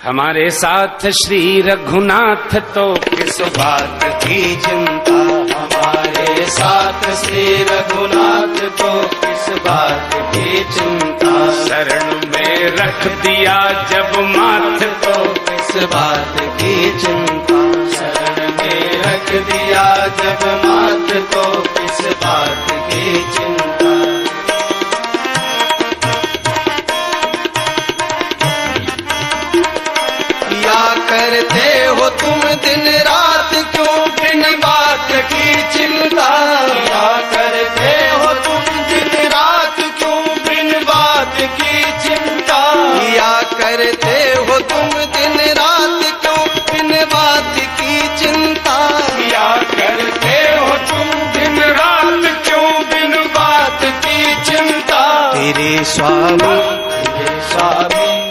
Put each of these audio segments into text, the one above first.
हमारे साथ श्री रघुनाथ तो किस बात की चिंता। हमारे साथ श्री रघुनाथ तो किस बात की चिंता। शरण में रख दिया जब माथ तो किस बात की चिंता। शरण में रख दिया जब माथ तो किस बात की चिंता। करते हो तुम दिन रात क्यों बिन बात की चिंता। क्या करते हो तुम दिन रात क्यों बिन बात की चिंता। क्या करते हो तुम दिन रात क्यों बिन बात की चिंता। क्या करते हो तुम दिन रात क्यों बिन बात की चिंता।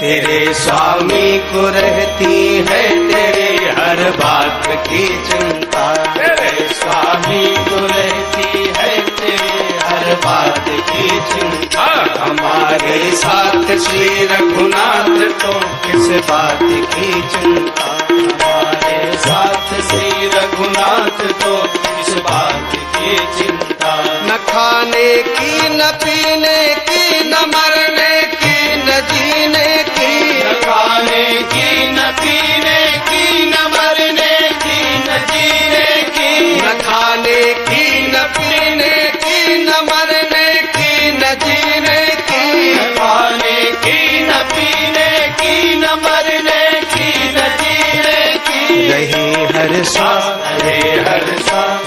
तेरे स्वामी को रहती है तेरे हर बात की चिंता। तेरे स्वामी को रहती है तेरे हर बात की चिंता। हमारे साथ श्री रघुनाथ तो किस बात की चिंता। हमारे साथ श्री रघुनाथ तो किस बात की चिंता। न खाने की न पीने की न मरने की न जीने की। न खाने की न पीने की न मरने की न जीने की। न खाने की न पीने की न मरने की न जीने की। न खाने की न पीने की न मरने की न जीने की। रहे हर श्वास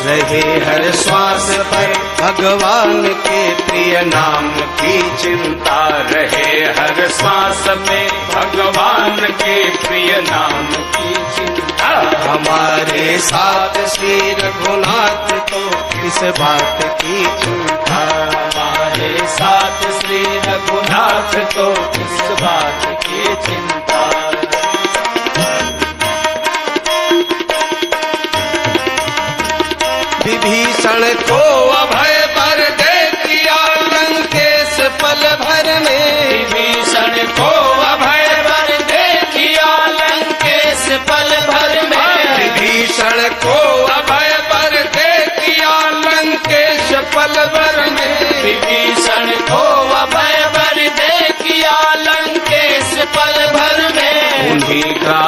रहे हर श्वास पर भगवान के प्रिय नाम की चिंता। रहे हर श्वास में भगवान के प्रिय नाम की चिंता। हमारे साथ श्री रघुनाथ तो किस बात की चिंता। हमारे साथ श्री रघुनाथ तो किस बात की चिंता। विभीषण को अभय वर दे दिया लंकेश पल भर में। विभीषण को अभय वर दे दिया लंकेश पल भर में। विभीषण को अभय वर दे दिया लंकेश पल भर में। विभीषण को अभय वर दे दिया लंकेश पल भर में। उन्हीं का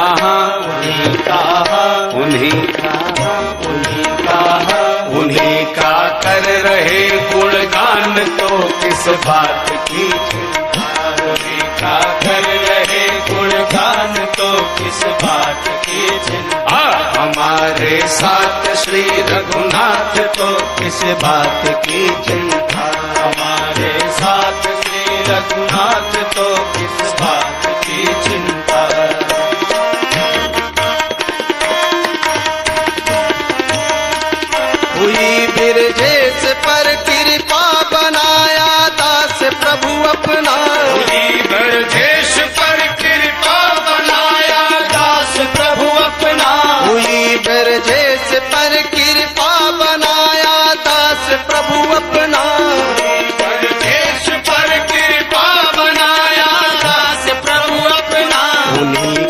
उन्हीं का कर रहे गुणगान तो किस बात की चिंता। उन्हीं का कर रहे गुणगान तो किस बात की चिंता। हमारे साथ श्री रघुनाथ तो किस बात की चिंता। हमारे साथ श्री रघुनाथ तो किस बात की चिंता। हुई बिरजेश पर कृपा बनाया दास प्रभु अपना। हुई बिरजेश पर कृपा बनाया दास प्रभु अपना। हुई बिरजेश पर कृपा बनाया दास प्रभु अपना। बिरजेश पर कृपा बनाया दास प्रभु अपना। उन्हीं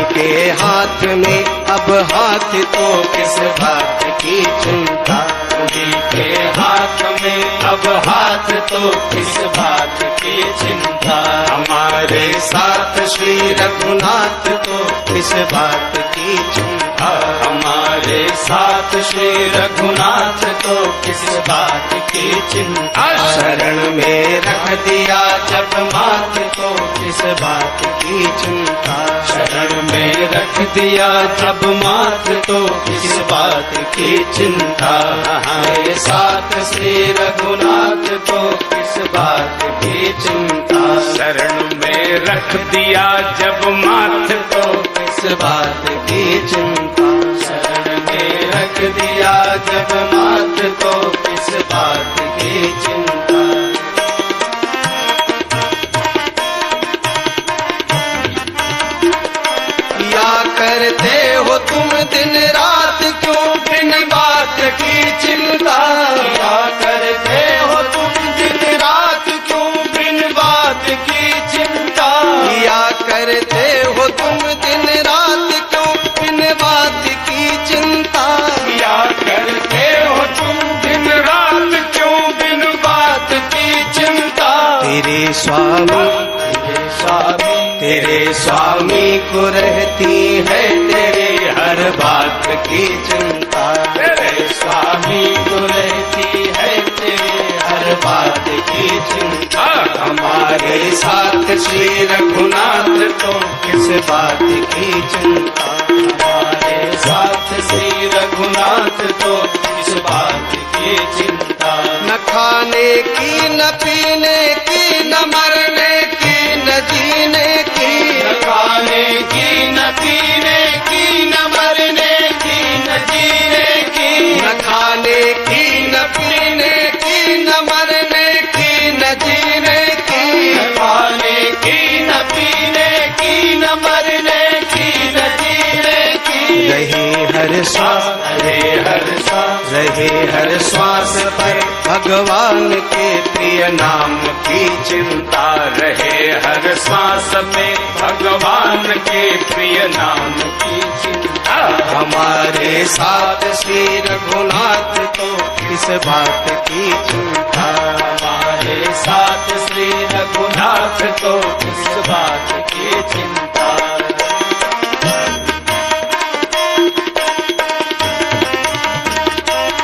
के हाथ में अब हाथ तो किस बात की चिंता। उन्हीं के हाथ में अब हाथ तो किस बात की चिंता। हमारे साथ श्री रघुनाथ तो किस बात की चिंता। हमारे साथ श्री रघुनाथ तो किस बात की चिंता। शरण में रख दिया जब माथ तो किस बात की चिंता। शरण में रख दिया जब माथ तो किस बात की चिंता। हमारे साथ श्री रघुनाथ तो किस बात की चिंता। शरण में रख दिया जब माथ तो किस बात की चिंता। शरण में रख दिया जब माथ तो किस बात की चिंता। या करते हो तुम दिन रात क्यों बिन बात की चिंता। या करते हो तुम दिन रात क्यों बिन बात की चिंता। तेरे स्वामी को रहती है तेरे हर बात की चिंता। तेरे स्वामी को रहती है तेरे हर बात की चिंता। हमारे साथ श्री रघुनाथ तो किस बात की चिंता। हमारे साथ श्री रघुनाथ तो किस बात की चिंता। न खाने की न पीने की न मरने की न जीने की। न खाने की न पीने की न मरने की न जीने की। न खाने की न पीने की न मरने की न जीने की। न खाने की न पीने की न मरने की न जीने की। रहे हर श्वास रहे हर श्वास पर भगवान के प्रिय नाम की चिंता। रहे हर श्वास में भगवान के प्रिय नाम की चिंता। हमारे साथ श्री रघुनाथ तो किस बात की चिंता। हमारे साथ श्री रघुनाथ तो किस बात की चिंता।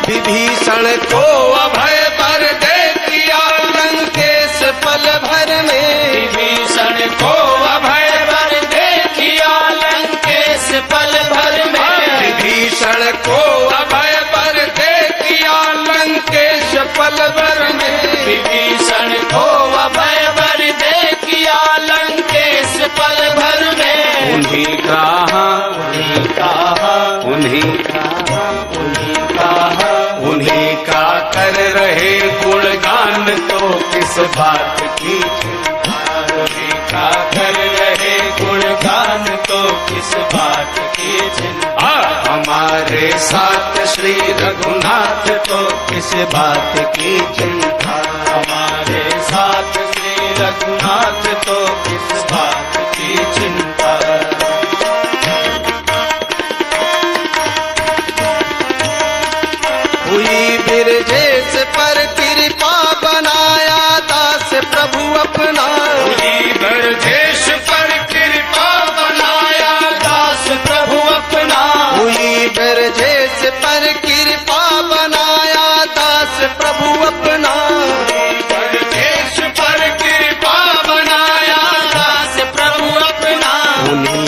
विभीषण को अभय वर दे दिया लंकेश पल भर में। विभीषण को अभय वर दे दिया लंकेश पल भर में। विभीषण को अभय वर दे दिया लंकेश पल भर में। विभीषण को अभय वर दे दिया लंकेश पल भर में। उन्हीं कहा उन्हीं का कर रहे गुणगान तो किस बात की चिंता। उन्हीं का कर रहे गुणगान तो किस बात की चिंता। हमारे साथ श्री रघुनाथ तो किस बात की चिंता। हमारे साथ श्री रघुनाथ तो किस बात की चिंता। हुई बिरजेश पर कृपा बनाया दास प्रभु अपना। हुई बिरजेश पर कृपा बनाया दास प्रभु अपना। हुई बिरजेश पर कृपा बनाया दास प्रभु अपना। बिरजेश पर कृपा बनाया दास प्रभु अपना। उन्हीं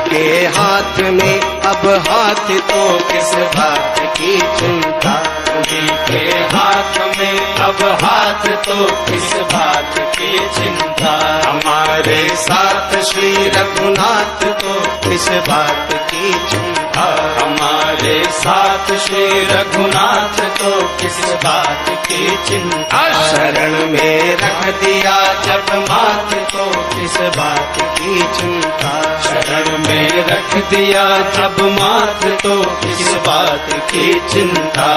के हाथ में अब हाथ तो किस बात की चिंता। उन्हीं के हाथ में अब हाथ तो किस बात की चिंता। हमारे साथ श्री रघुनाथ तो किस बात की चिंता। हमारे साथ श्री रघुनाथ तो किस बात की चिंता। शरण में रख दिया जब माथ तो किस बात की चिंता। शरण में रख दिया जब माथ तो किस बात की चिंता।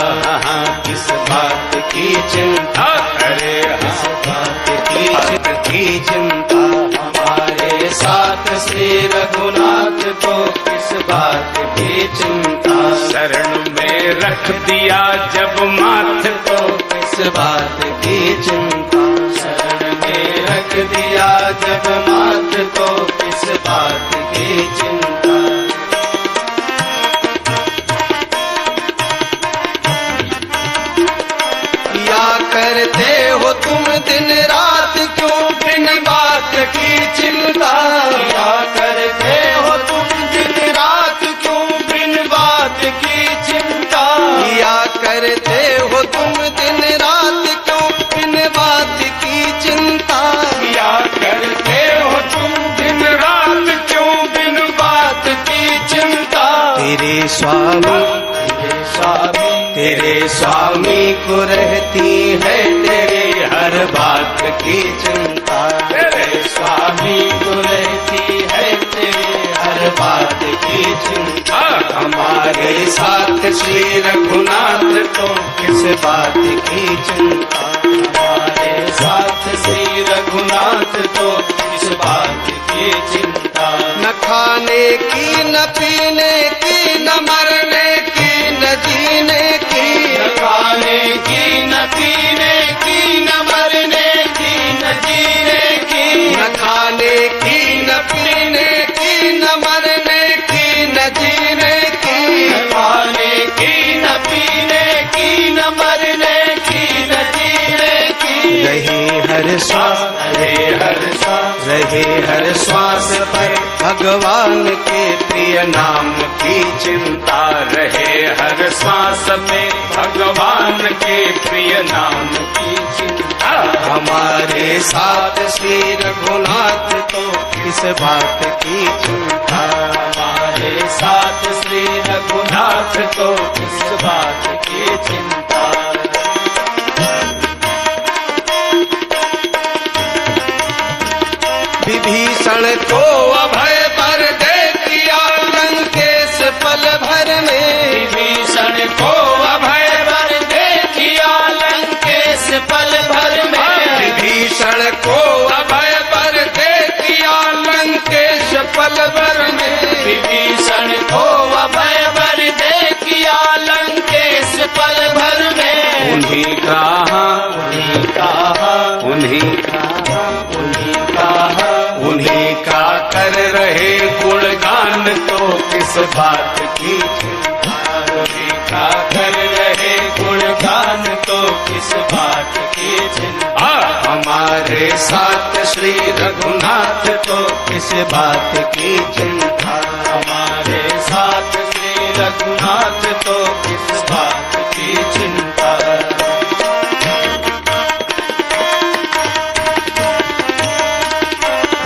किस बात की चिंता। अरे किस बात की चिंता। हमारे साथ श्री रघुनाथ तो किस बात की चिंता। शरण में रख दिया जब माथ तो किस बात की चिंता। शरण में रख दिया जब माथ तो किस बात की चिंता। क्या करते हो तुम दिन रात क्यों बिन बात की चिंता। क्या करते हो तुम दिन रात क्यों बिन बात की चिंता। क्या करते हो तुम दिन रात क्यों बिन बात की चिंता। क्या करते हो तुम दिन रात क्यों बिन बात की चिंता। तेरे स्वामी को रहती है तेरे हर बात की चिंता। तेरे स्वामी को रहती है तेरे हर बात की चिंता। हमारे साथ श्री रघुनाथ तो किस बात की चिंता। हमारे साथ श्री रघुनाथ तो किस बात की चिंता। न खाने की न पीने की न मरने की न जीने की। न खाने की न पीने की रहे हर श्वास, रहे हर श्वास, रहे हर श्वास पर भगवान के प्रिय नाम की चिंता। रहे हर श्वास में भगवान के प्रिय नाम की चिंता। हमारे साथ श्री रघुनाथ तो किस बात की चिंता। हमारे साथ श्री रघुनाथ तो किस बात की चिंता। विभीषण को अभय वर दे दिया लंकेश पल भर में। विभीषण को अभय वर दे दिया लंकेश पल भर में। विभीषण को अभय वर दे दिया लंकेश पल भर में। विभीषण को अभय वर दे दिया लंकेश पल भर में। उन्हीं कहा, उन्हीं कहा, उन्हीं उन्हीं का कर रहे गुणगान तो किस बात की चिंता। उन्हीं का कर रहे गुणगान तो किस बात की चिंता। हमारे साथ श्री रघुनाथ तो किस बात की चिंता। हमारे साथ श्री रघुनाथ तो किस बात की चिंता।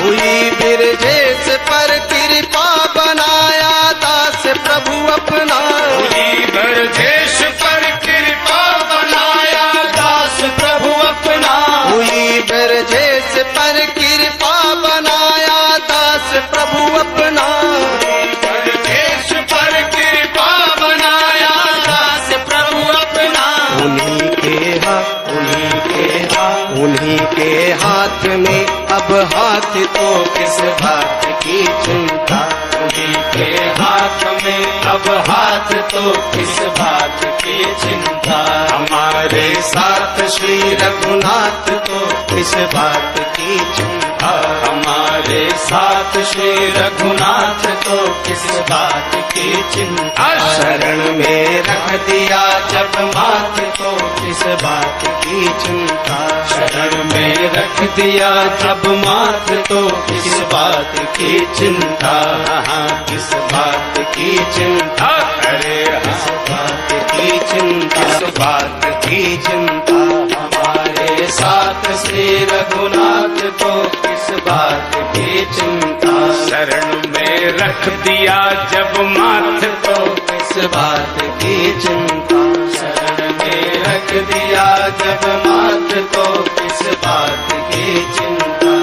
हुई बिरजेश पर कृपा बनाया दास प्रभु अपना। हुई ब्रजेश पर कृपा बनाया दास प्रभु अपना। हुई बिरजेश पर कृपा बनाया दास प्रभु अपना। ब्रजेश पर कृपा बनाया दास प्रभु अपना। उन्हीं के हाथ, उन्हीं के हाथ, उन्हीं के हाथ में अब हाथ तो किस बात की चिंता। उन्हीं के हाथ में अब हाथ तो किस बात की चिंता। हमारे साथ श्री रघुनाथ तो किस बात की चिंता। हमारे साथ श्री रघुनाथ तो किस बात की चिंता। शरण में रख दिया जब माथ तो किस बात की चिंता। शरण में रख दिया जब माथ तो किस बात की चिंता। किस बात की चिंता। अरे किस बात की चिंता। किस बात की चिंता। हमारे साथ श्री रघुनाथ तो किस बात की चिंता। शरण में रख दिया जब माथ तो किस बात की चिंता। शरण में रख दिया जब माथ तो किस बात की चिंता।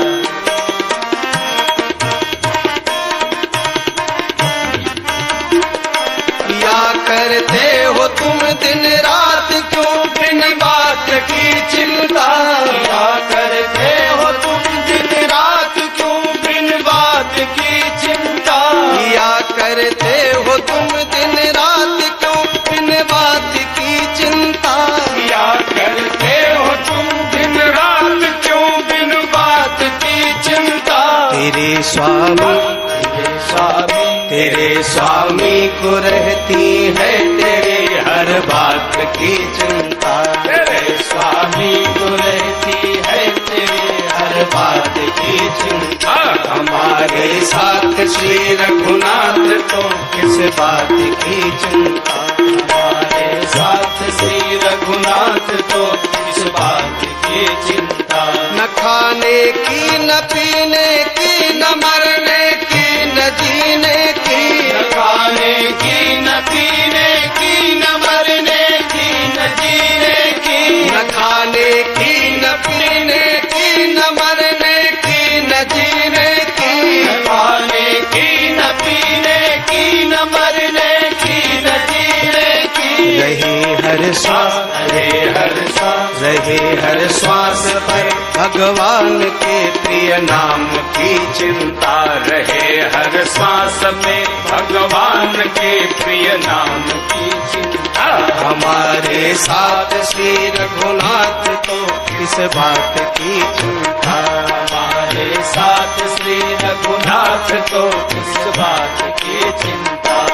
क्या करते हो तुम दिन रात क्यों बिन बात की चिंता। क्या करते हो तुम दिन रात क्यों बिन बात की चिंता। क्या करते हो तुम दिन रात क्यों बिन बात की चिंता। क्या करते हो तुम दिन रात क्यों बिन बात की चिंता। तेरे स्वामी, तेरे स्वामी, तेरे स्वामी को रहती है तेरे हर बात की चिंता। तेरे स्वामी को रहती है तेरे हर बात की चिंता। हमारे साथ श्री रघुनाथ तो किस बात की चिंता। हमारे साथ श्री रघुनाथ तो किस बात की चिंता। न खाने की न पीने की न मरने की न जीने की। न खाने की न पीने की न मरने की न जीने की। न खाने की न पीने की न मरने की न जीने की। न खाने की न पीने की न मरने की न जीने की। रहे हर श्वास, रहे हर श्वास, रहे हर श्वास पर भगवान के प्रिय नाम की चिंता। रहे हर श्वास में भगवान के प्रिय नाम की चिंता। हमारे साथ श्री रघुनाथ तो किस बात की चिंता। हमारे साथ श्री रघुनाथ तो किस बात की चिंता।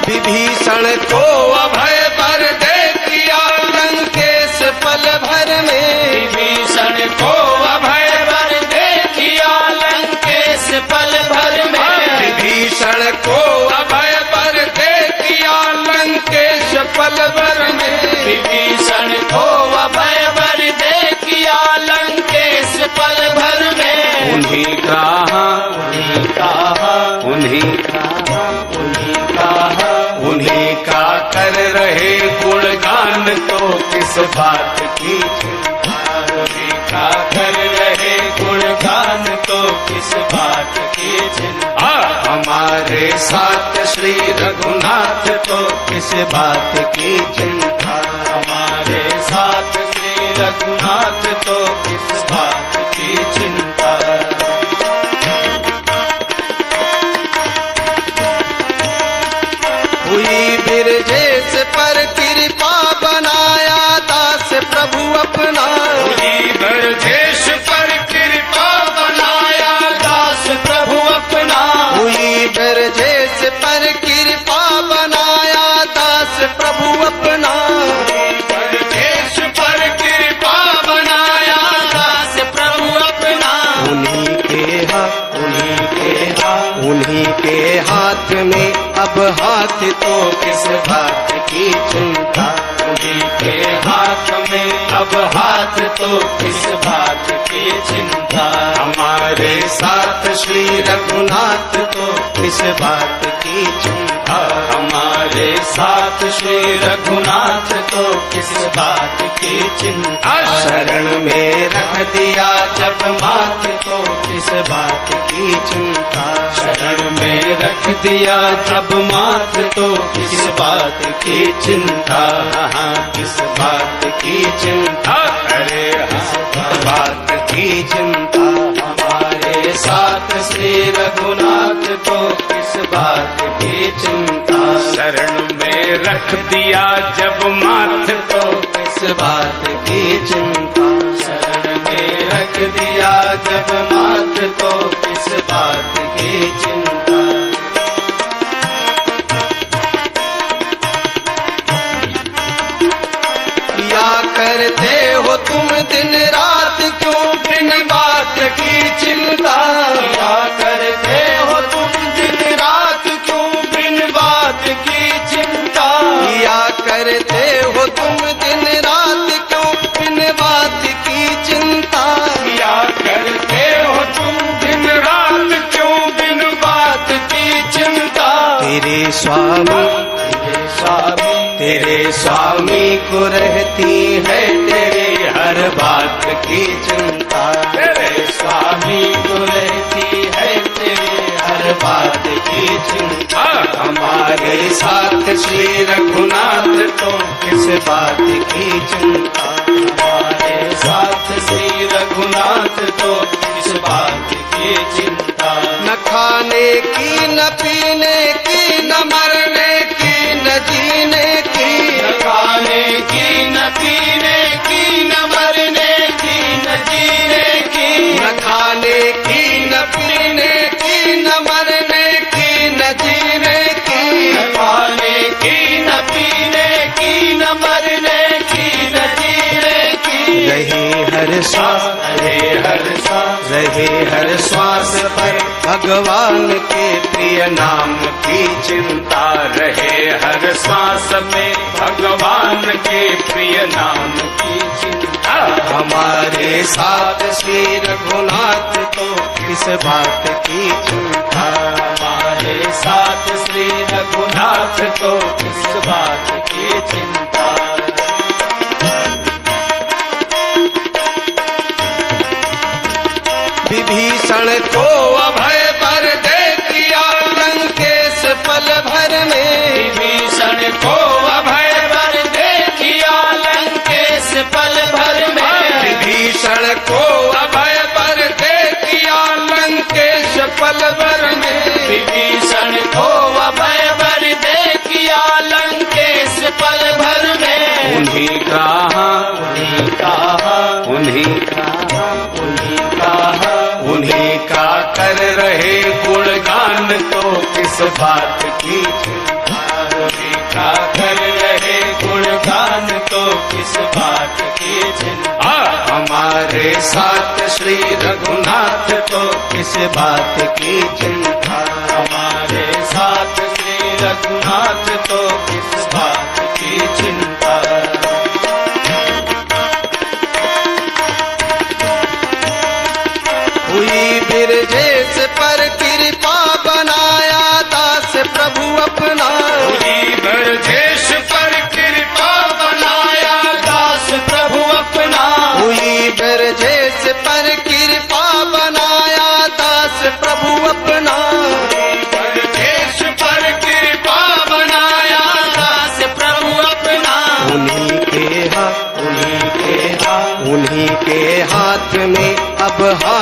विभीषण को अब कर रहे गुणगान तो किस बात की चिंता, रवि का कर रहे गुणगान तो किस बात की चिंता, हमारे साथ श्री रघुनाथ तो किस बात की चिंता, हमारे साथ श्री रघुनाथ तो किस बात की चिंता। हुई बिरजेश पर कृपा बनाया दास प्रभु अपना, हुई बिरजेश पर कृपा बनाया दास प्रभु अपना, हुई बिरजेश पर कृपा बनाया दास प्रभु अपना, बिरजेश पर कृपा बनाया दास प्रभु अपना, उन्हीं के हाथ में अब हाथ तो किस बात की चिंता, उन्हीं के हाथ में अब हाथ तो किस बात की चिंता, हमारे साथ श्री रघुनाथ तो किस बात की चिंता, हमारे साथ श्री रघुनाथ तो किस बात की चिंता, शरण में रख दिया जब माथ तो किस बात की चिंता, शरण में रख दिया जब माथ तो किस बात की चिंता, किस बात की चिंता, अरे किस बात की चिंता, हमारे साथ श्री रघुनाथ तो किस बात की चिंता, शरण में रख दिया जब माथ तो किस बात की चिंता, शरण में रख दिया जब माथ तो किस बात की चिंता, क्या करते हो तुम दिन रात क्यों बिन बात की चिंता, क्या करते हो तुम दिन रात क्यों बिन बात की चिंता, क्या करते हो तुम दिन रात क्यों बिन बात की चिंता, क्या करते हो तुम दिन रात क्यों बिन बात की चिंता, तेरे स्वामी को रहती है तेरे हर बात की चिंता, तेरे स्वामी को रहती है तेरे हर बात की चिंता, हमारे साथ श्री रघुनाथ तो किस बात की चिंता, हमारे साथ श्री रघुनाथ तो किस बात की चिंता, न खाने की न पीने की न मरने की न जीने की, न खाने की न पीने की न मरने की न जीने की, न खाने की न पीने की न मरने की न जीने की, न खाने की न पीने की न मरने की न जीने की, रहे हर श्वास रहे हर श्वास पर भगवान के प्रिय नाम की चिंता, रहे हर श्वास में भगवान के प्रिय नाम की चिंता, हमारे साथ श्री रघुनाथ तो किस बात की चिंता, हमारे साथ श्री रघुनाथ तो किस बात की चिंता, विभीषण को अभय वर दे दिया लंकेश पल भर में, विभीषण को अभय वर दे दिया लंकेश पल भर में, विभीषण को अभय वर दे दिया लंकेश पल भर में, विभीषण को अभय वर दे दिया लंकेश पल भर में, उन्हीं का उन्हीं का कर रहे गुणगान तो किस बात की चिंता, उन्हीं का कर रहे गुणगान तो किस बात की चिंता, हमारे साथ श्री रघुनाथ तो किस बात की चिंता, हमारे साथ श्री रघुनाथ तो किस बात की चिंता, हुई बिरजेश पर कृपा बनाया दास प्रभु अपना, हुई बिरजेश पर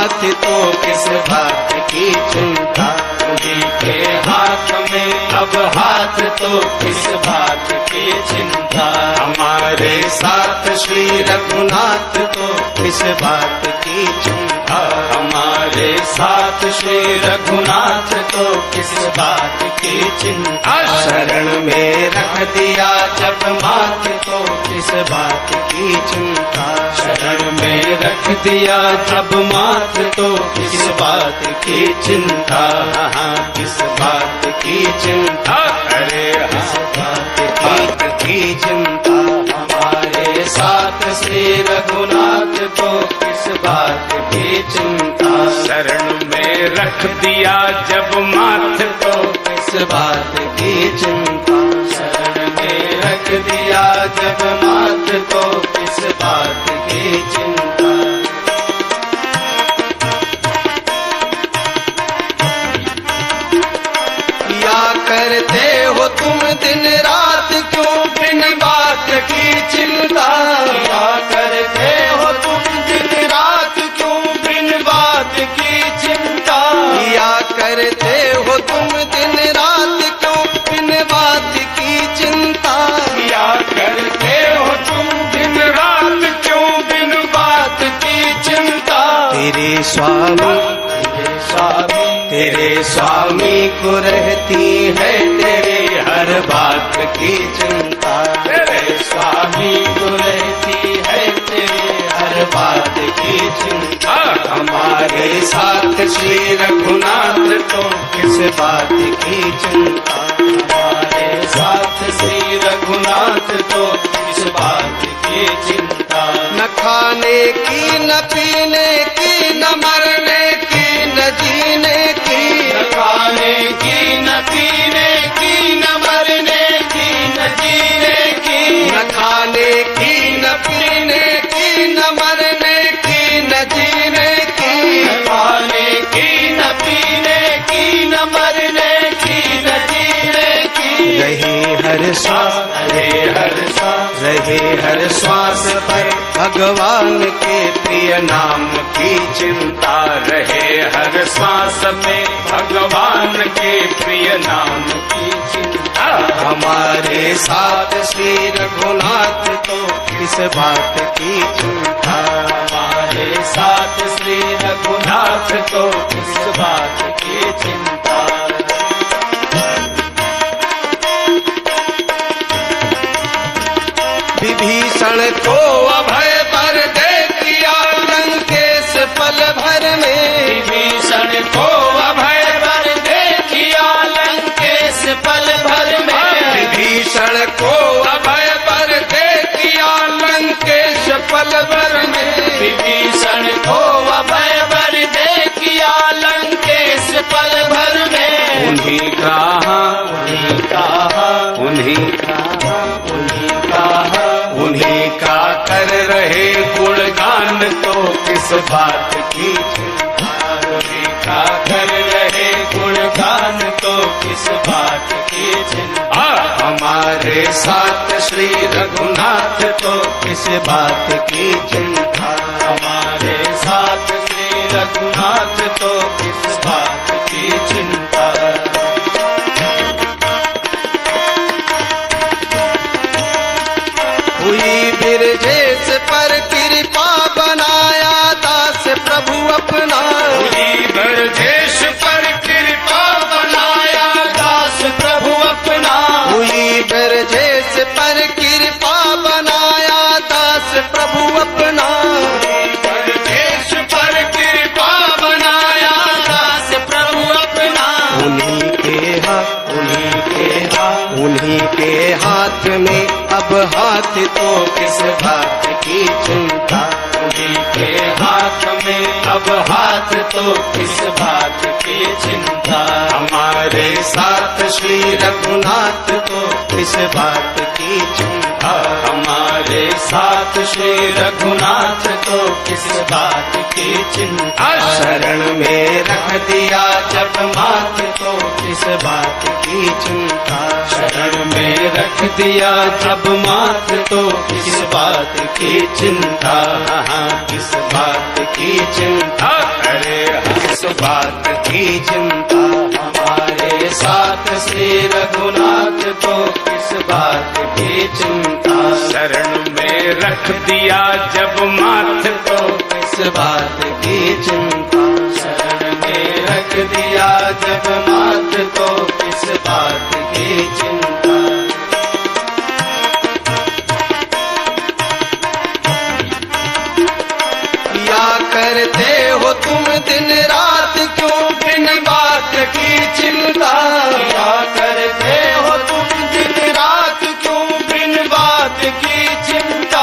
हाथ तो किस बात की चिंता। उन्हीं के हाथ में अब हाथ तो किस बात की चिंता। हमारे साथ श्री रघुनाथ तो किस बात की चिंता। हमारे साथ श्री रघुनाथ तो किस बात की चिंता। शरण में रख दिया जब माथ तो किस बात की चिंता। शरण में रख दिया जब माथ तो किस बात की चिंता। किस बात की चिंता। अरे किस बात की चिंता। हमारे साथ श्री रघुनाथ तो किस बात की चिंता। शरण में रख दिया जब माथ तो किस बात की चिंता। शरण में रख दिया जब माथ तो किस बात की चिंता। क्या करते हो तुम दिन रात क्यों बिन बात की चिंता। क्या करते हो तुम दिन रात क्यों बिन बात की चिंता। क्या करते हो तुम दिन रात क्यों बिन बात की चिंता। क्या करते हो तुम दिन रात क्यों बिन बात की चिंता। तेरे स्वामी तेरे स्वामी को रहती है तेरे हर बात की चिंता। तेरे स्वामी को रहती है तेरे हर बात की चिंता। हमारे साथ श्री रघुनाथ तो किस बात की चिंता। हमारे साथ श्री रघुनाथ तो किस बात की चिंता। न खाने की न पीने की न मरने की न जीने की। न खाने की न पीने की न मरने की न जीने की। न खाने की न पीने की न मरने की न जीने की। न खाने की न पीने की न मरने की न जीने की। रहे हर सांस रहे हर सांस रहे हर श्वास पर भगवान के प्रिय नाम की चिंता। रहे हर श्वास में भगवान के प्रिय नाम की चिंता। हमारे साथ श्री रघुनाथ तो किस बात की चिंता। हमारे साथ श्री रघुनाथ तो किस बात की चिंता। विभीषण को अभय वर दे दिया लंकेश पल भर में। विभीषण को अभय वर दे दिया लंकेश पल भर में। विभीषण को अभय वर दे दिया लंकेश पल भर में। विभीषण को अभय वर दे दिया लंकेश पल भर में। उन्हीं कहा उन्हीं कहा उन्हीं उन्हीं का कर रहे गुणगान तो किस बात की चिंता। उन्हीं का कर रहे गुणगान तो किस बात की चिंता। हमारे साथ श्री रघुनाथ तो किस बात की चिंता। हमारे साथ श्री रघुनाथ तो किस बात की चिंता। हुई बिरजेश पर कृपा बनाया दास प्रभु अपना। हुई ब्रजेश पर कृपा बनाया दास प्रभु अपना। हुई बिरजेश पर कृपा बनाया दास प्रभु अपना। ब्रजेश पर कृपा बनाया दास प्रभु अपना। उन्हीं के हाथ में अब हाथ तो किस बात की चिंता। उन्हीं के हाथ में अब हाथ तो किस बात की चिंता। हमारे साथ श्री रघुनाथ तो किस बात की चिंता। हमारे साथ श्री रघुनाथ तो किस बात की चिंता। शरण में रख दिया जब माथ तो किस बात की चिंता। शरण में रख दिया जब माथ तो किस बात की चिंता। किस बात की चिंता। अरे किस बात की चिंता। हमारे साथ श्री रघुनाथ तो किस बात की चिंता। शरण में रख दिया जब माथ तो किस बात की चिंता। शरण में रख दिया जब माथ तो किस बात की चिंता। या करते हो तुम दिन रात क्यों बिन बात की चिंता। क्या करते हो तुम दिन रात क्यों बिन बात की चिंता।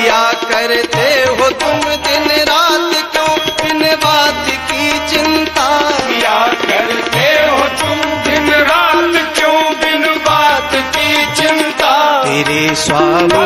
या करते हो तुम दिन रात क्यों बिन बात की चिंता। क्या करते हो तुम दिन रात क्यों बिन बात की चिंता। तेरे स्वामी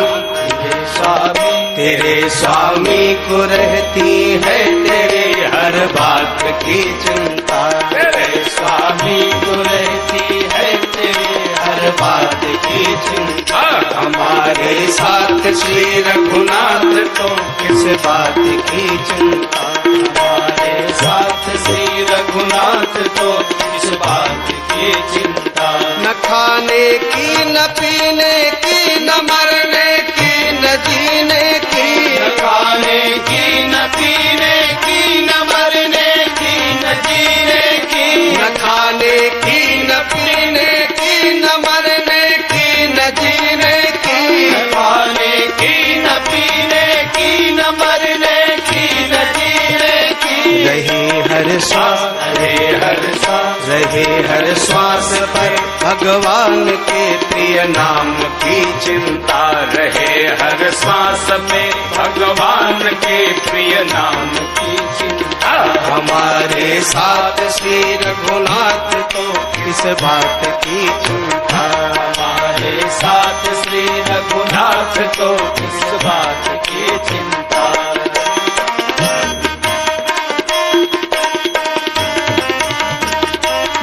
तेरे स्वामी को रहती है तेरे हर बात की चिंता। तेरे स्वामी को रहती है तेरे हर बात की चिंता। हमारे साथ श्री रघुनाथ तो किस बात की चिंता। हमारे साथ श्री रघुनाथ तो किस बात की चिंता। न खाने की न पीने की न मरने की न जीने की। न खाने की न पीने की न मरने की न जीने की। न खाने की न पीने की न मरने की न जीने की। न खाने की न पीने की न मरने की न जीने की। रहे हर श्वास रहे हर श्वास पर भगवान के प्रिय नाम की चिंता। रहे हर श्वास में भगवान के प्रिय नाम की चिंता। हमारे साथ श्री रघुनाथ तो किस बात की चिंता। हमारे साथ श्री रघुनाथ तो किस बात की चिंता।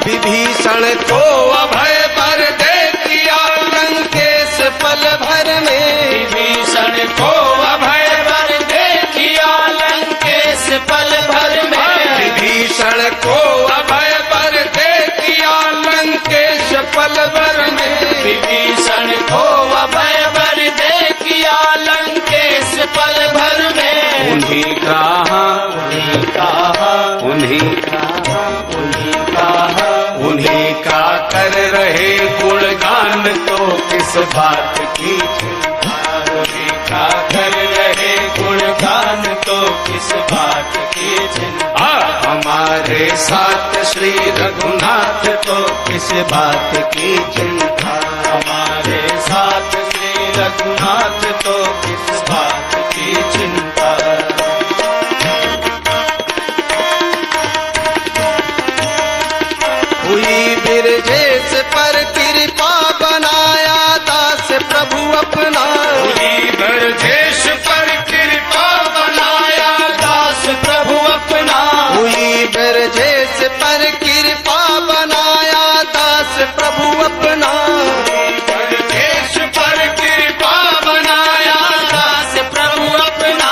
विभीषण को अभय वर दे दिया लंकेश पल भर में। विभीषण को अभय वर दे दिया लंकेश पल भर में। विभीषण को अभय वर दे दिया लंकेश पल भर में। विभीषण को अभय वर दे दिया लंकेश पल भर में। उन्हीं कहा उन्हीं का कर रहे गुणगान तो किस बात की चिंता। उन्हीं का कर रहे गुणगान तो किस बात की चिंता। हमारे साथ श्री रघुनाथ तो किस बात की चिंता। हमारे साथ श्री रघुनाथ तो किस बात की चिंता। हुई बिरजेश पर कृपा बनाया दास प्रभु अपना। हुई बिरजेश पर कृपा बनाया दास प्रभु अपना। हुई बिरजेश पर कृपा बनाया दास प्रभु अपना। बिरजेश पर कृपा बनाया दास प्रभु अपना।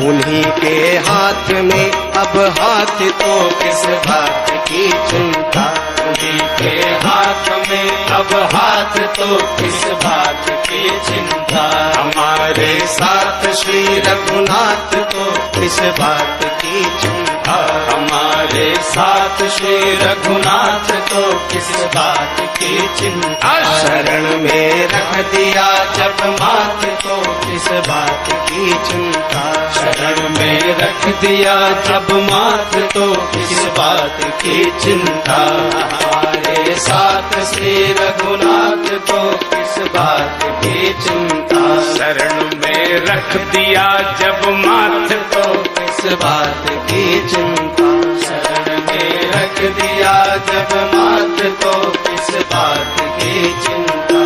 उन्हीं के हाथ में अब हाथ तो किस बात की चिंता। उन्हीं के हाथ में अब हाथ तो किस बात की चिंता। हमारे साथ श्री रघुनाथ तो किस बात की चिंता। हमारे साथ श्री रघुनाथ तो किस बात की चिंता। शरण में रख दिया जब माथ तो किस बात की चिंता। शरण में रख दिया जब माथ तो किस बात की चिंता। हमारे साथ श्री रघुनाथ तो किस बात की चिंता। शरण में रख दिया जब माथ तो किस बात की चिंता। शरण में रख दिया जब माथ तो किस बात की चिंता।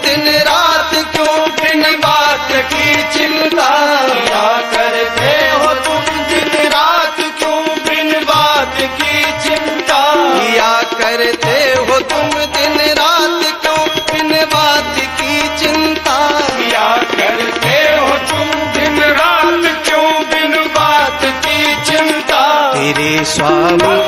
दिन रात क्यों बिन बात की चिंता? क्या करते हो तुम दिन रात क्यों बिन बात की चिंता? किया करते हो तुम दिन रात क्यों बिन बात की चिंता? क्या करते हो तुम दिन रात क्यों बिन बात की चिंता? तेरे स्वामी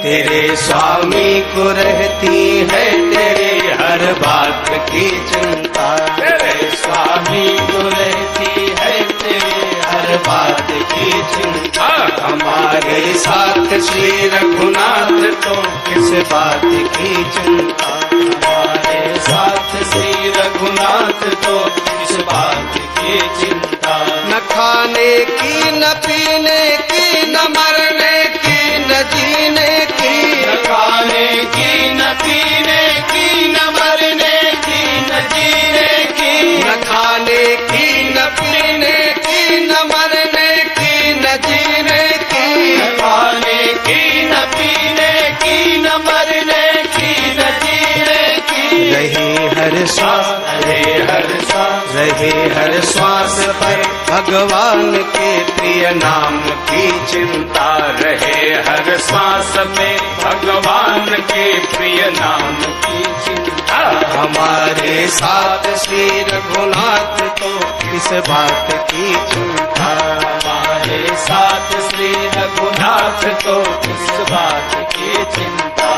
तेरे स्वामी को रहती है तेरे हर बात की चिंता। तेरे स्वामी को रहती है तेरे हर बात की चिंता। हमारे साथ श्री रघुनाथ तो किस बात की चिंता? हमारे साथ श्री रघुनाथ तो किस बात की चिंता? न खाने की न पीने की न मरने की न जीने की। न खाने की न पीने की न मरने की न जीने की। न खाने की न पीने की न मरने की न जीने की। न खाने की न पीने की न मरने की न जीने की। रहे हर श्वास रहे हर सांस रहे हर श्वास पर भगवान के प्रिय नाम की चिंता। रहे हर श्वास में भगवान के प्रिय नाम की चिंता। हमारे साथ श्री रघुनाथ तो किस बात की चिंता? हमारे साथ श्री रघुनाथ तो किस बात की चिंता?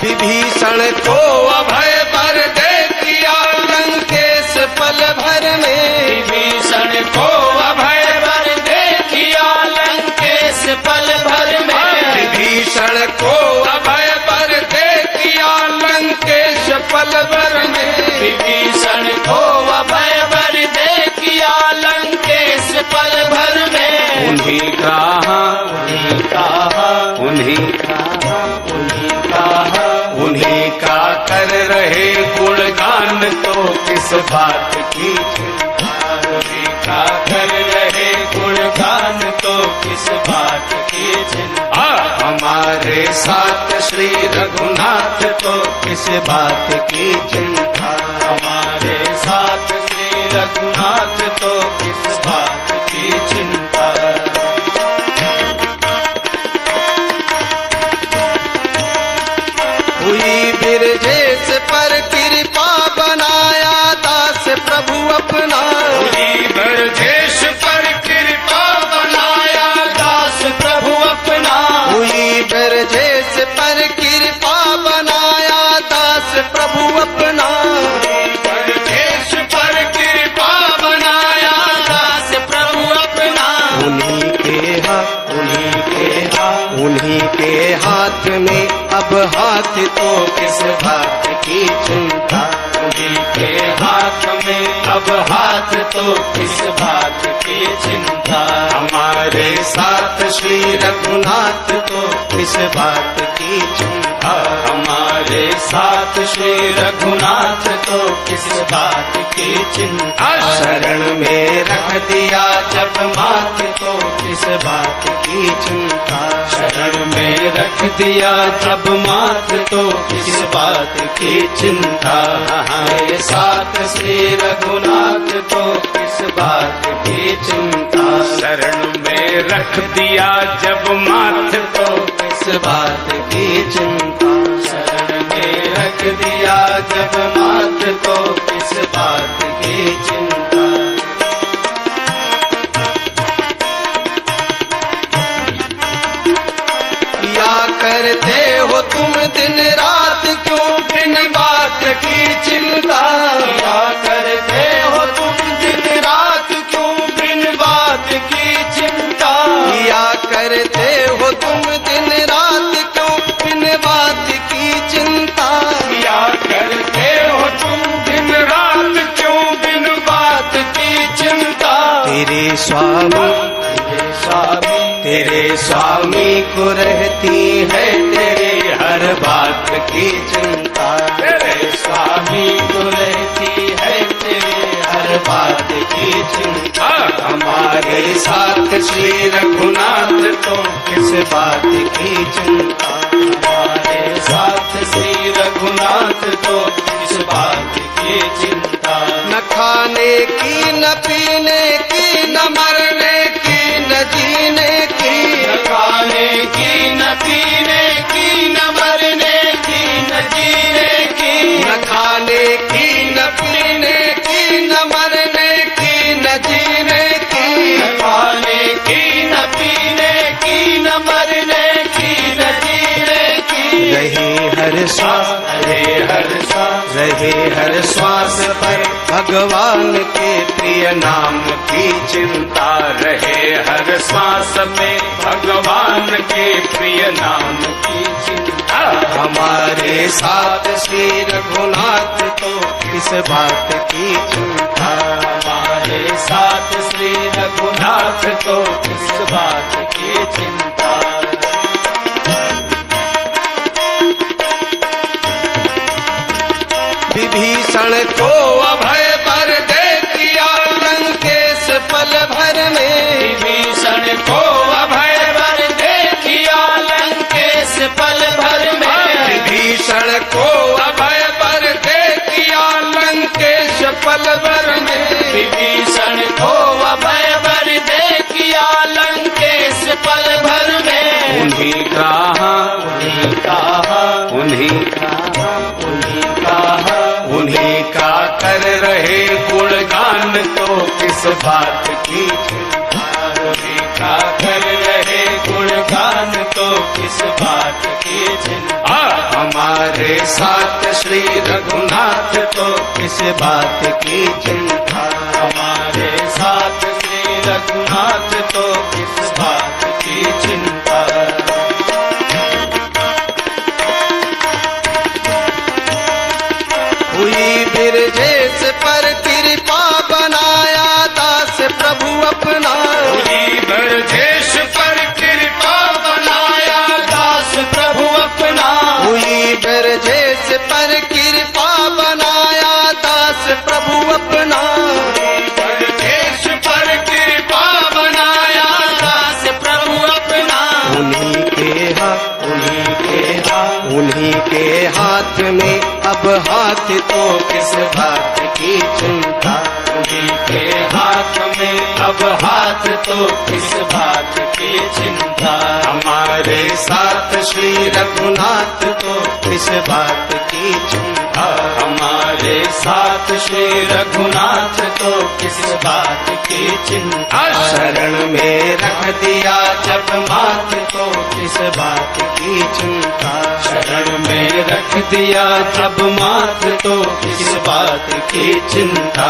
विभीषण को अभय वर दे दिया लंकेश पल भर में। विभीषण को अभय वर दे दिया लंकेश पल भर में। विभीषण को अभय वर दे दिया लंकेश पल भर में। विभीषण को अभय वर दे दिया लंकेश पल भर में। उन्हीं कहा उन्हीं कहा उन्हीं उन्हीं का कर रहे गुणगान तो किस बात की चिंता? उन्हीं का कर रहे गुणगान तो किस बात की चिंता? हमारे साथ श्री रघुनाथ तो किस बात की चिंता? हमारे साथ श्री रघुनाथ तो किस बात की चिंता? हुई बिरजेश पर कृपा बनाया दास प्रभु अपना। हुई ब्रजेश पर कृपा बनाया दास प्रभु अपना। हुई बिरजेश पर कृपा बनाया दास प्रभु अपना। ब्रजेश पर कृपा बनाया दास प्रभु अपना। उन्हीं के हाथ में अब हाथ तो किस बात की चिंता? उन्हीं के हाथ में अब हाथ तो किस बात की चिंता? हमारे साथ श्री रघुनाथ तो किस बात की चिंता? हमारे साथ श्री रघुनाथ तो किस बात की चिंता? शरण में रख दिया जब माथ तो किस बात की चिंता? शरण में रख दिया जब माथ तो किस बात की चिंता? हमारे साथ श्री रघुनाथ तो किस बात की चिंता? शरण में रख दिया जब माथ तो किस बात की चिंता? शरण में रख दिया जब माथ तो किस बात की चिंता? क्या करते हो तुम दिन रात क्यों बिन बात की चिंता? क्या करते हो तुम दिन रात क्यों बिन बात की चिंता? क्या करते हो तुम दिन रात क्यों बिन बात की चिंता? क्या करते हो तुम दिन रात क्यों बिन बात की चिंता? तेरे स्वामी को रहती है तेरे हर बात की चिंता। तेरे स्वामी को रहती है तेरे हर बात की चिंता। हमारे हमारे साथ श्री रघुनाथ तो किस बात की चिंता। हमारे साथ श्री रघुनाथ तो किस बात की चिंता। न खाने की न पीने की न मरने की न जीने की। न खाने की न पीने की न मरने की न जीने की। न खाने की न पीने की न मरने की न जीने की। न खाने की न पीने की न मरने की न जीने की। रहे हर श्वास रहे हर सांस रहे हर श्वास पर भगवान के प्रिय नाम की चिंता। रहे हर सांस में भगवान के प्रिय नाम की चिंता। हमारे साथ श्री रघुनाथ तो किस बात की चिंता। हमारे साथ श्री रघुनाथ तो किस बात की चिंता। विभीषण को अभय वर दे दिया लंकेश पल भर में। विभीषण को अभय वर दे दिया लंकेश पल भर में। विभीषण को अभय वर दे दिया लंकेश पल भर में। विभीषण को अभय वर दे दिया लंकेश पल भर में। उन्हीं कहा उन्हीं कहा उन्हीं उन्हीं का कर रहे गुणगान तो किस बात की चिंता। उन्हीं का कर रहे गुणगान तो किस बात की चिंता। हमारे साथ श्री रघुनाथ तो किस बात की चिंता। हमारे साथ श्री रघुनाथ तो किस बात की चिंता। हुई बिरजेश पर कृपा बनाया दास प्रभु अपना। हुई बिरजेश पर कृपा बनाया दास प्रभु अपना। हुई बिरजेश पर कृपा बनाया दास प्रभु अपना। बिरजेश पर कृपा बनाया दास प्रभु अपना। उन्हीं के हाथ में अब हाथ तो किस बात की चिंता। उन्हीं के हाथ में अब हाथ तो किस बात की चिंता। हमारे साथ श्री रघुनाथ तो किस बात की चिंता। हमारे साथ श्री रघुनाथ तो किस बात की चिंता। शरण में रख दिया जब माथ तो किस बात की चिंता। शरण में रख दिया जब माथ तो किस बात की चिंता।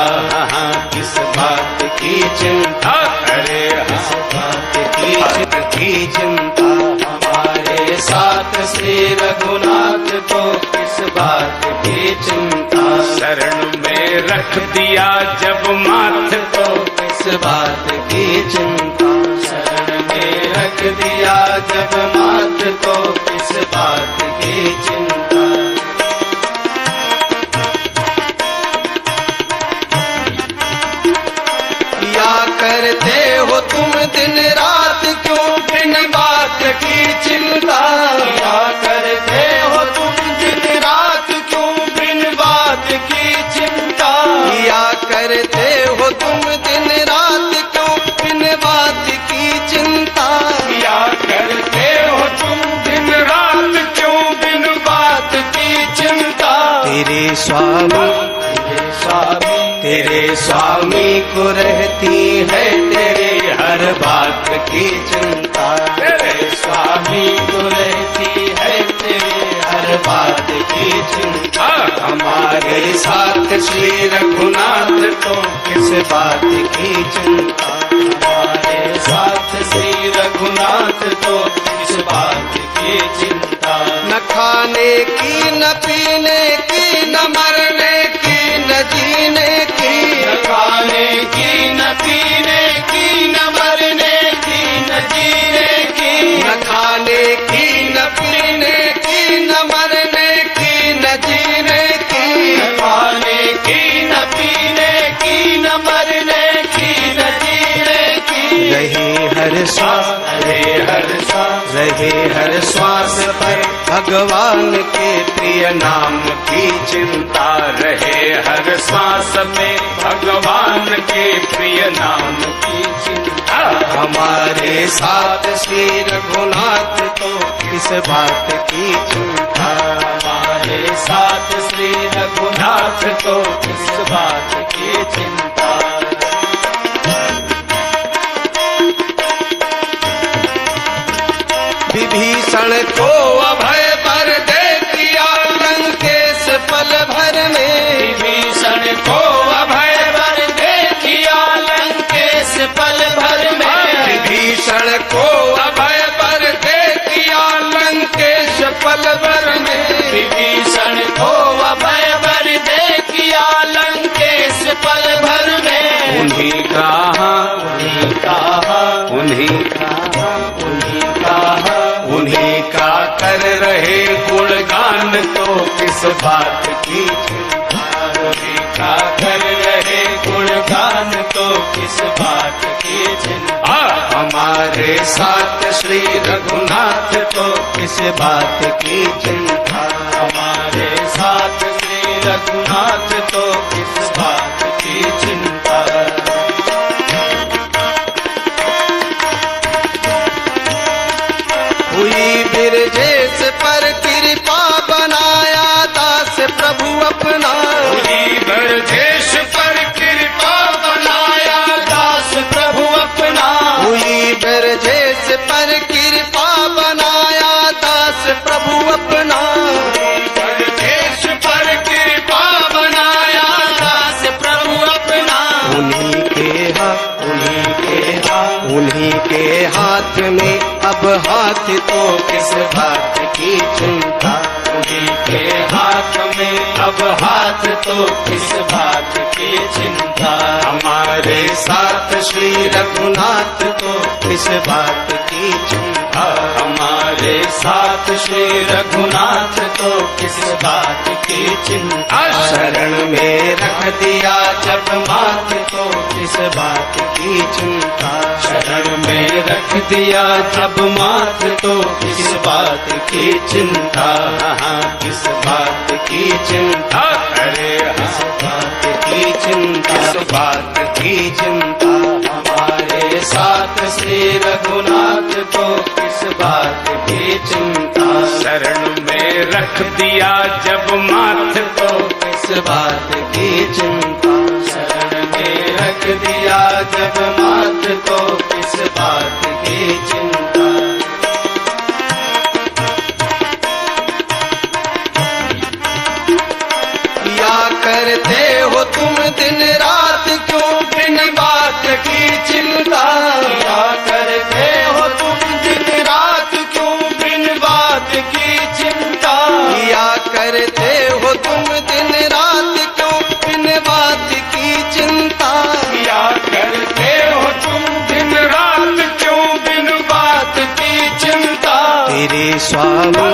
किस बात की चिंता। अरे किस बात की चिंता। हमारे साथ श्री रघुनाथ तो किस बात की चिंता। शरण में रख दिया जब माथ तो किस बात की चिंता। शरण में रख दिया जब माथ तो किस बात की चिंता। क्या करते हो तुम दिन रात क्यों बिन बात की चिंता। क्या करते हो तुम दिन रात क्यों बिन बात की चिंता। क्या करते हो तुम दिन रात क्यों बिन बात की चिंता। क्या करते हो तुम दिन रात क्यों बिन बात की चिंता। तेरे स्वामी तेरे स्वामी को रहती है तेरे हर बात की चिंता। तेरे स्वामी को रहती है तेरे हर बात की चिंता। हमारे साथ श्री रघुनाथ तो किस बात की चिंता। हमारे साथ श्री रघुनाथ तो किस बात की चिंता। न खाने की न पीने की न मरने की न जीने की। न खाने की न पीने की न मरने की न जीने की। न खाने की न पीने की न मरने की न जीने की। न खाने की न पीने की न मरने की न जीने की। श्वास, रहे हर श्वास पर भगवान के प्रिय नाम की चिंता। रहे हर श्वास में भगवान के प्रिय नाम की चिंता। हमारे साथ श्री रघुनाथ तो किस बात की चिंता। हमारे साथ श्री रघुनाथ तो किस बात की चिंता। विभीषण को अभय वर दे दिया लंकेश पल भर में। विभीषण को अभय वर दे दिया लंकेश पल भर में। विभीषण को अभय वर दे दिया लंकेश पल भर में। विभीषण को अभय वर दे दिया लंकेश पल भर में। उन्हीं कहा, उन्हीं कहा, उन्हीं कहा, उन्हीं कहा, उन्हीं का कर रहे गुणगान तो किस बात की चिंता। उन्हीं का कर रहे गुणगान तो किस बात की चिंता। हमारे साथ श्री रघुनाथ तो किस बात की चिंता। हमारे साथ श्री रघुनाथ तो किस बात की चिंता। हुई बिरजेश पर कृपा बनाया दास प्रभु अपना। हुई बिरजेश पर कृपा बनाया दास प्रभु अपना। हुई बिरजेश पर कृपा बनाया दास प्रभु अपना। बिरजेश पर कृपा बनाया दास प्रभु अपना। उन्हीं के हाथ में अब हाथ तो किस बात की चिंता। उन्हीं के हाथ में अब हाथ तो किस बात की चिंता। हमारे साथ श्री रघुनाथ तो किस बात की चिंता। हमारे साथ श्री रघुनाथ तो किस बात की चिंता। शरण में रख दिया जब माथ तो किस बात की चिंता। शरण में रख दिया जब माथ तो किस बात की चिंता। किस बात की चिंता। अरे किस बात की चिंता। किस बात की चिंता। हमारे साथ श्री रघुनाथ तो किस बात की चिंता। शरण में रख दिया जब माथ तो किस बात की चिंता। शरण में रख दिया जब माथ तो किस बात की चिंता। या करते हो तुम दिन रात क्यों बिन बात की चिंता। क्या करते हो तुम दिन रात क्यों बिन बात की चिंता। या करते हो तुम दिन रात क्यों बिन बात की चिंता। क्या करते हो तुम दिन रात क्यों बिन बात की चिंता। तेरे स्वामी,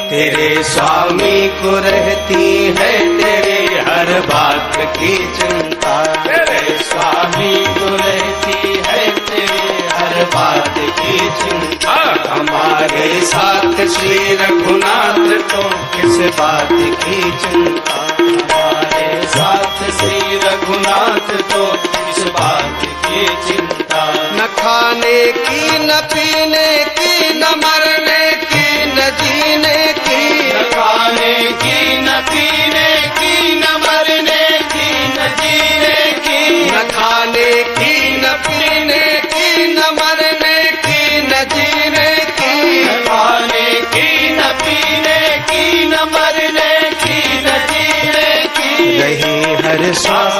तेरे स्वामी को रहती है तेरे हर बात की चिंता। तेरे स्वामी को रहती है तेरे हर बात की चिंता। हमारे साथ श्री रघुनाथ तो किस बात की चिंता। हमारे साथ श्री रघुनाथ तो किस बात की चिंता। न खाने की न पीने की न मरने की न जीने की। न खाने की न पीने की न मरने की न जीने की। न खाने की न पीने की न मरने की न जीने की। न खाने की न पीने की न मरने की न जीने की। रहे हर श्वास,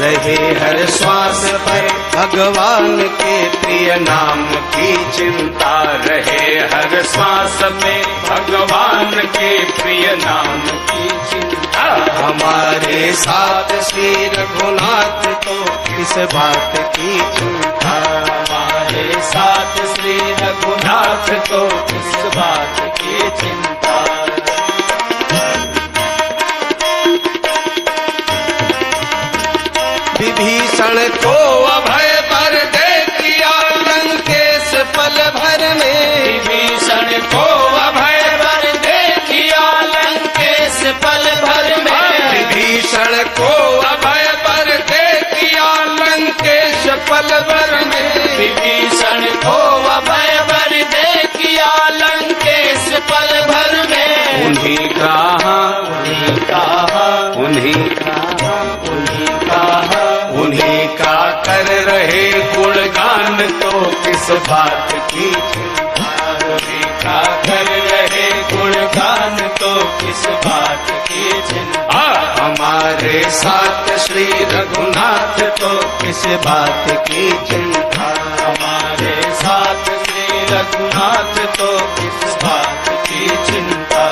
रहे हर श्वास पर भगवान के प्रिय नाम की चिंता। रहे हर श्वास में भगवान के प्रिय नाम की चिंता। हमारे साथ श्री रघुनाथ तो किस बात की चिंता। हमारे साथ श्री रघुनाथ तो किस बात की चिंता। विभीषण को अभय वर भर में। विभीषण को अभय वर दे किया लंकेश पल भर में। विभीषण को अभय वर दे किया लंकेश पल भर में। विभीषण को अभय वर दे किया लंकेश पल भर में। उन्हीं का उन्हीं का कर रहे गुणगान तो किस बात की चिंता। उन्हीं का कर रहे गुणगान तो किस बात की चिंता। हमारे साथ श्री रघुनाथ तो किस बात की चिंता। हमारे साथ श्री रघुनाथ तो किस बात की चिंता।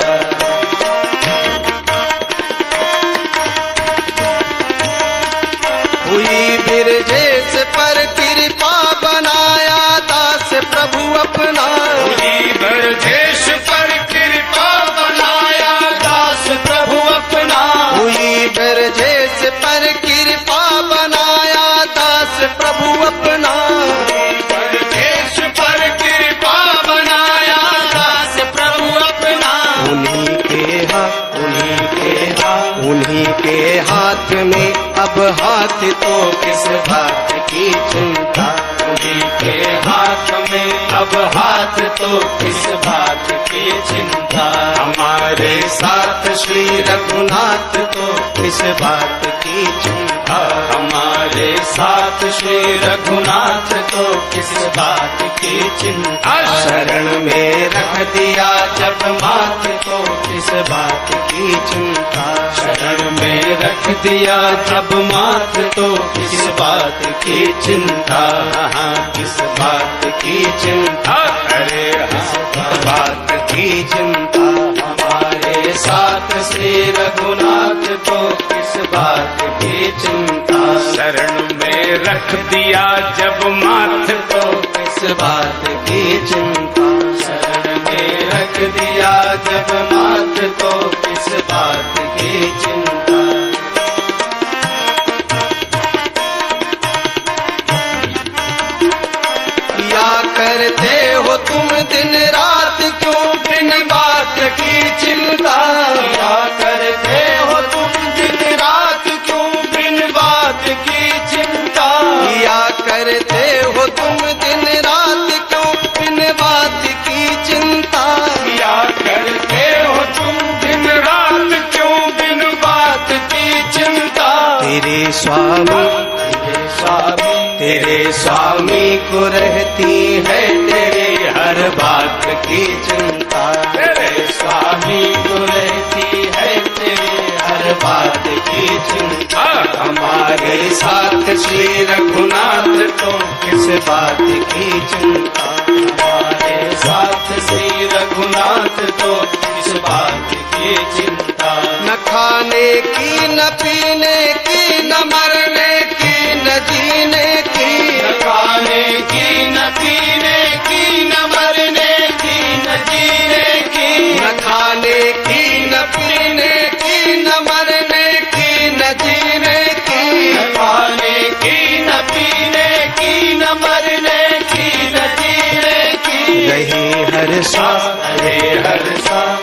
हुई बिरजेश पर कृपा बनाया दास प्रभु अपना। हुई बिरजेश पर कृपा बनाया दास प्रभु अपना। हुई बिरजेश पर कृपा बनाया दास प्रभु अपना। बिरजेश पर कृपा बनाया दास प्रभु अपना। उन्हीं के हाथ में अब हाथ तो किस बात की चिंता। उन्हीं के हाथ में अब हाथ तो किस बात की चिंता। हमारे साथ श्री रघुनाथ तो किस बात की चिंता। हमारे साथ श्री रघुनाथ तो किस बात की चिंता। शरण में रख दिया जब माथ तो किस बात की चिंता। शरण में रख दिया जब माथ तो किस बात की चिंता। किस बात की चिंता। अरे किस बात की चिंता। हमारे साथ श्री रघुनाथ तो किस बात की चिंता। शरण में रख दिया जब माथ तो किस बात की चिंता। शरण में रख दिया जब माथ तो किस बात की चिंता। क्या करते हो तुम दिन रात क्यों बिन बात की चिंता। क्या करते हो तुम दिन रात क्यों बिन बात की चिंता। क्या करते हो तुम दिन रात क्यों बिन बात की चिंता। क्या करते हो तुम दिन रात क्यों बिन बात की चिंता। तेरे स्वामी को रहती है तेरे हर बात की चिंता। तेरे स्वामी को रहती है तेरे हर बात की चिंता। हमारे साथ श्री रघुनाथ तो किस बात की चिंता। हमारे साथ श्री रघुनाथ तो किस बात की चिंता। न खाने की न पीने की न मरने की न जीने की। न खाने की न पीने की न मरने की न जीने की। न खाने की न पीने की न मरने की न जीने की। न खाने की न पीने की न मरने की न जीने की। रहे हर श्वास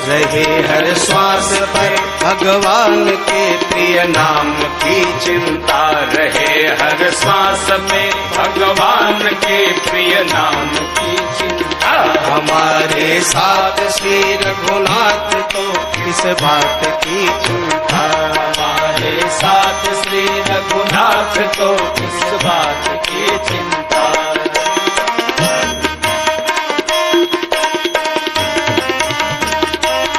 रहे हर श्वास पर भगवान के प्रिय नाम की चिंता। रहे हर श्वास में भगवान के प्रिय नाम की चिंता। हमारे साथ श्री रघुनाथ तो किस बात की चिंता। हमारे साथ श्री रघुनाथ तो किस बात की चिंता।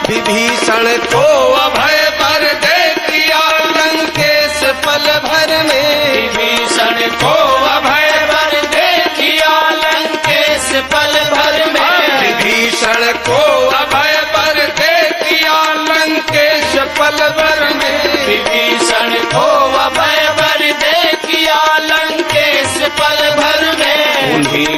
विभीषण को अभय वर दे दिया लंकेश पल भर में। विभीषण को अभय वर दे दिया लंकेश पल भर में। विभीषण को अभय वर दे दिया लंकेश पल भर में। विभीषण को अभय वर दे दिया लंकेश पल भर में। उन्हीं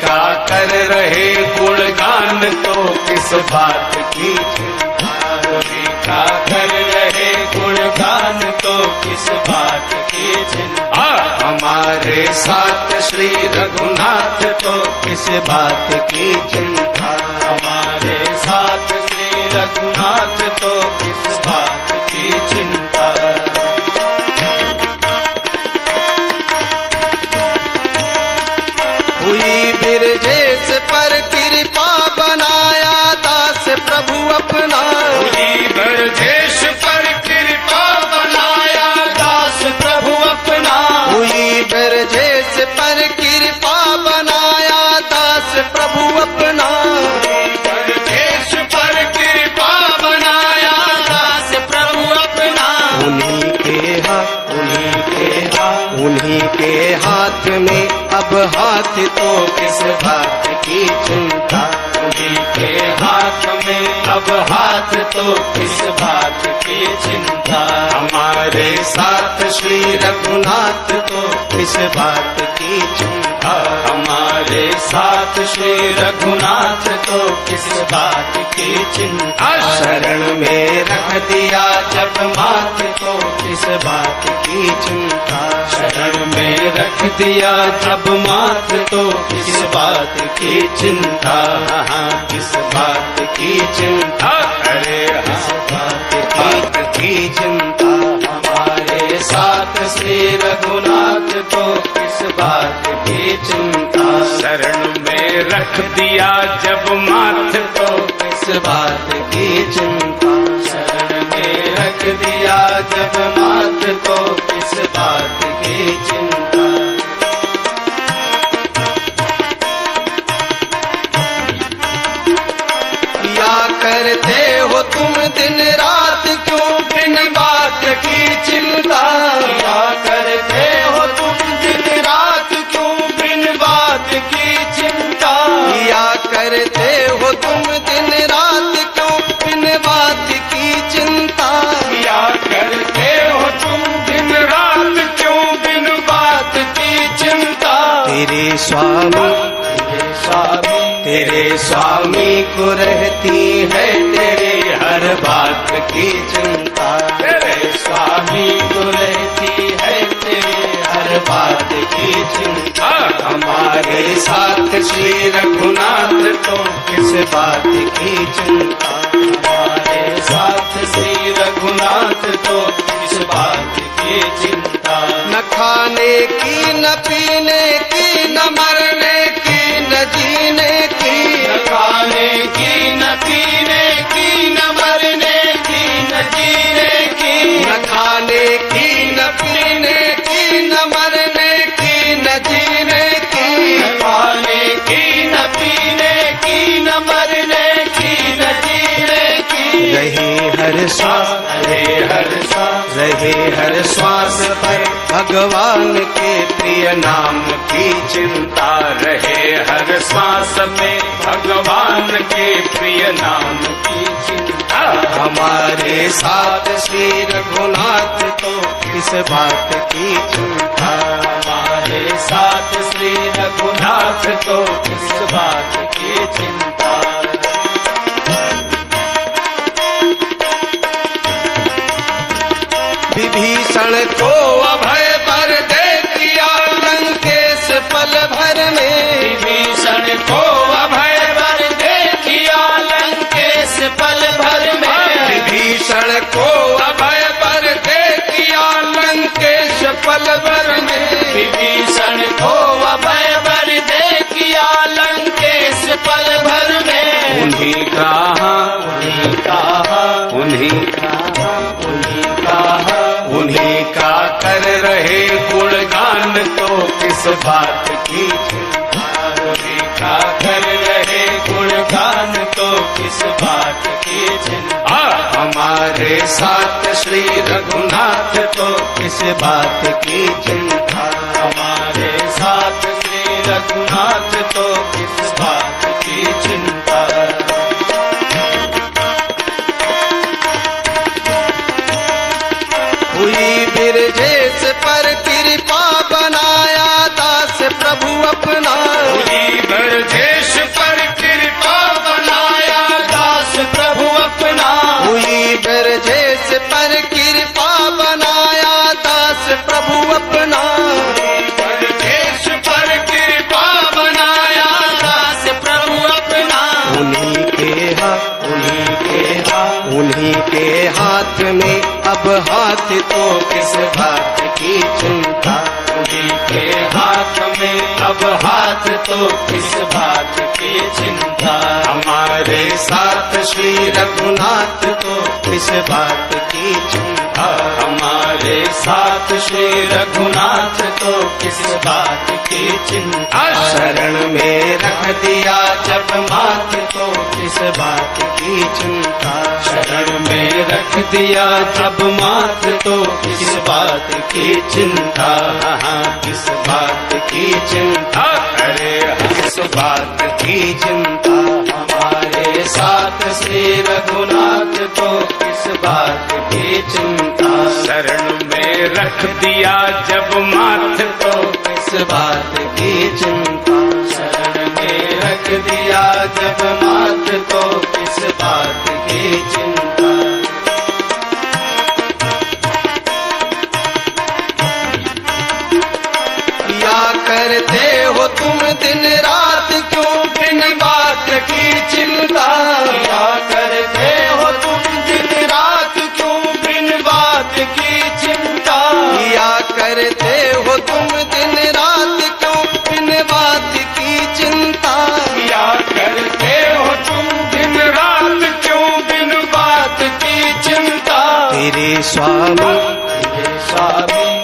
का कर रहे गुणगान तो किस बात की चिंता। उन्हीं का कर रहे गुणगान तो किस बात की चिंता। हमारे साथ श्री रघुनाथ तो किस बात की चिंता। हमारे साथ श्री रघुनाथ तो किस बात की चिंता। हुई बिरजेश पर कृपा बनाया दास प्रभु अपना। हुई बिरजेश पर कृपा बनाया दास प्रभु अपना। हुई बिरजेश पर कृपा बनाया दास प्रभु अपना। बिरजेश पर कृपा बनाया दास प्रभु अपना। उन्हीं के हाथ में अब हाथ तो किस बात की चिंता। उन्हीं के हाथ में अब हाथ तो किस बात की चिंता। हमारे साथ श्री रघुनाथ तो किस बात की चिंता। हमारे साथ श्री रघुनाथ तो किस बात की चिंता। शरण में रख दिया जब माथ तो किस बात की चिंता। शरण में रख दिया जब माथ तो किस बात की चिंता। किस बात की चिंता। अरे किस बात की चिंता। हमारे साथ श्री रघुनाथ तो किस बात की चिंता। शरण में रख दिया जब माथ तो किस बात की चिंता। शरण में रख दिया जब माथ तो किस बात की चिंता। क्या करते हो तुम दिन रात क्यों बिन बात की चिंता। क्या करते हो तुम दिन रात क्यों बिन बात की चिंता। क्या करते हो तुम दिन रात क्यों बिन बात की चिंता। क्या करते हो तुम दिन रात क्यों बिन बात की चिंता। तेरे स्वामी को रहती है तेरे हर बात की चिंता। तेरे स्वामी को रहती है तेरे हर बात की चिंता। हमारे साथ श्री रघुनाथ तो किस बात की चिंता। हमारे साथ श्री रघुनाथ तो किस बात की चिंता। न खाने की न पीने की न मरने की न जीने की। न खाने की न पीने की न मरने की न जीने की। न खाने की न पीने की न मरने की न जीने की। न खाने की न पीने की न मरने की न जीने की। रहे हर श्वास रहे हर श्वास पर भगवान के प्रिय नाम की चिंता। रहे हर श्वास में भगवान के प्रिय नाम की चिंता। हमारे साथ श्री रघुनाथ तो किस बात की चिंता। हमारे साथ श्री रघुनाथ तो किस बात की चिंता। विभीषण को अभय वर दे दिया लंकेश पल भर में। विभीषण को अभय वर दे दिया लंकेश पल भर में। विभीषण को अभय वर दे दिया लंकेश पल भर में। विभीषण को अभय वर दे दिया लंकेश पल भर में। उन्हीं का कर रहे गुणगान तो किस बात की चिंता। उन्हीं का कर रहे गुणगान तो किस बात की चिंता। हमारे साथ श्री रघुनाथ तो किस बात की चिंता। हमारे साथ श्री रघुनाथ तो किस बात की चिंता। हुई बिरजेश पर कृपा बनाया दास प्रभु अपना। हुई बिरजेश पर कृपा बनाया दास प्रभु अपना। हुई बिरजेश पर कृपा बनाया दास प्रभु अपना। में अब हाथ तो किस बात की चिंता। उन्हीं के हाथ में अब हाथ तो किस बात की चिंता। हमारे साथ श्री रघुनाथ तो किस बात की चिंता। हमारे साथ श्री रघुनाथ तो किस बात की चिंता। शरण में रख दिया जब माथ तो किस बात की चिंता। शरण में रख दिया जब माथ तो किस बात की चिंता। किस बात की चिंता। अरे किस बात की चिंता। हमारे साथ श्री रघुनाथ तो किस बात की चिंता। शरण में रख दिया जब माथ तो किस बात की चिंता। शरण में रख दिया जब माथ तो किस बात की चिंता। करते हो तुम दिन रात क्यों बिन बात की चिंता। क्या करते हो तुम दिन रात क्यों बिन बात की चिंता। क्या करते हो तुम दिन रात क्यों बिन बात की चिंता। क्या करते हो तुम दिन रात क्यों बिन बात की चिंता। तेरे स्वामी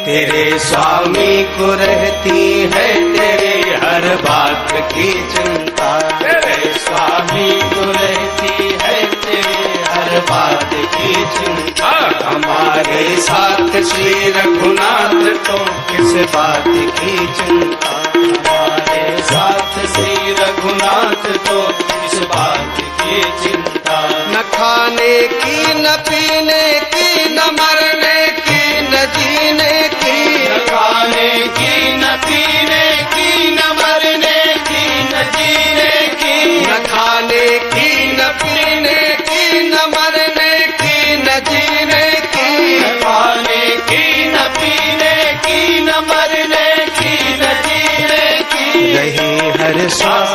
तेरे स्वामी को रहती है तेरे हर बात की चिंता। तेरे स्वामी को रहती है तेरे हर बात की चिंता। हमारे साथ श्री रघुनाथ तो किस बात की चिंता। हमारे साथ श्री रघुनाथ तो किस बात की चिंता। न खाने की न पीने की न मरने की न जीने की। न खाने की न पीने की न मरने की न जीने की। न खाने की न पीने की न मरने की न जीने की। न खाने की न पीने की न मरने की न जीने की। रहे हर श्वास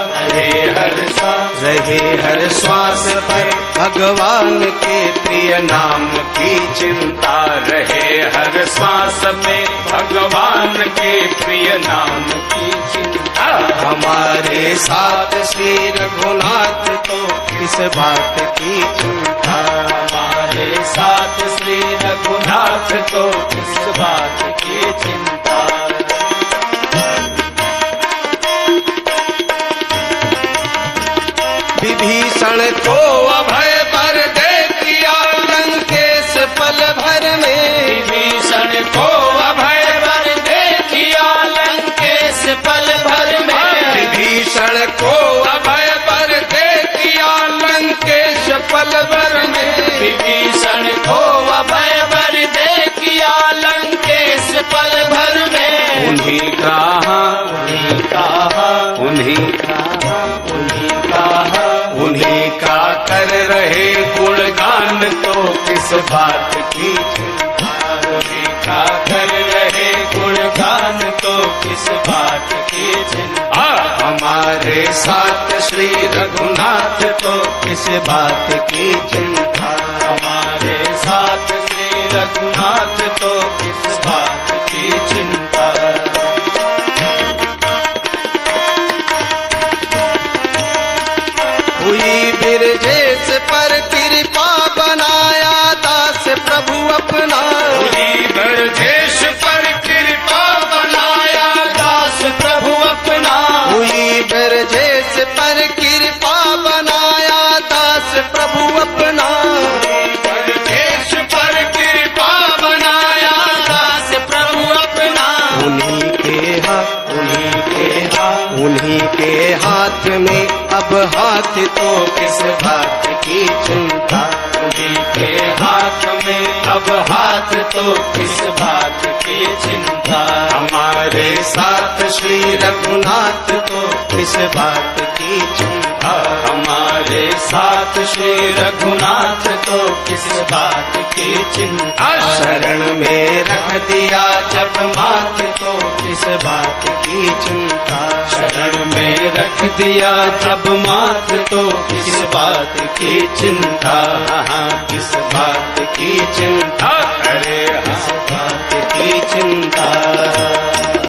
रहे हर श्वास पर भगवान के प्रिय नाम की चिंता। रहे हर श्वास में भगवान के प्रिय नाम की चिंता। हमारे साथ श्री रघुनाथ तो किस बात की चिंता। हमारे साथ श्री रघुनाथ तो किस बात की चिंता। विभीषण को अभय वर दे दिया लंकेश पल भर में। विभीषण को अभय वर दे दिया लंकेश पल भर में। विभीषण को अभय वर दे दिया लंकेश पल भर में। विभीषण को अभय वर दे दिया लंकेश पल भर में। उन्हीं का उन्हीं का कर रहे गुणगान तो किस बात की चिंता। उन्हीं का कर रहे गुणगान तो किस बात की चिंता। हमारे साथ श्री रघुनाथ तो किस बात की चिंता। हमारे साथ श्री रघुनाथ तो किस बात की चिंता। हुई बिरजेश पर कृपा बनाया दास प्रभु अपना। हुई ब्रजेश पर कृपा बनाया दास प्रभु अपना। हुई बिरजेश पर कृपा बनाया दास प्रभु अपना। ब्रजेश पर कृपा बनाया दास प्रभु अपना। उन्हीं के हाथ में अब हाथ तो किस बात की चिंता। उन्हीं के हाथ में अब हाथ तो किस बात की चिंता। हमारे साथ श्री रघुनाथ तो किस बात की चिंता। हमारे साथ श्री रघुनाथ तो किस बात की चिंता। शरण में रख दिया जब माथ तो किस बात की चिंता। शरण में रख दिया जब माथ तो किस बात की चिंता। किस बात की चिंता, अरे किस बात की चिंता।